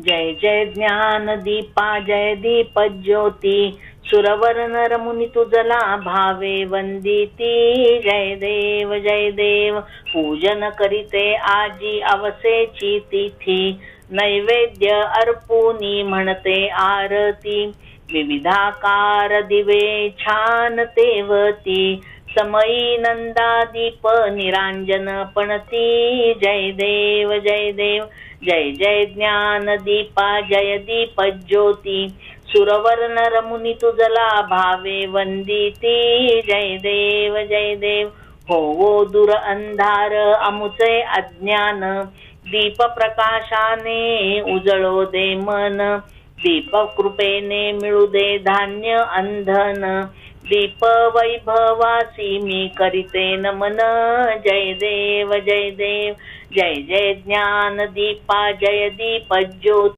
जय जय ज्ञान दीपा जय दीप ज्योती सुरवर नर मुनी तुझला भावे वंदिती। जय देव पूजन करीते आजी अवसेची तिथी नैवेद्य अर्पुनी म्हणते आरती विविधाकार दिवे छान तेवती समयी नंदा दीप निरांजन पणती। जय देव जय जय ज्ञान दीपा जय दीप ज्योती सुरवर नर मुनी तुझला भावे वंदिती। जय देव हो दूर अंधार अमुचे अज्ञान दीप प्रकाशाने उजळो दे मन दीप कृपेने मिळू दे धान्य अंधन दीप वैभवासी मी करीते नमन। जय देव जय जय ज्ञान दीपा जय दीप ज्योती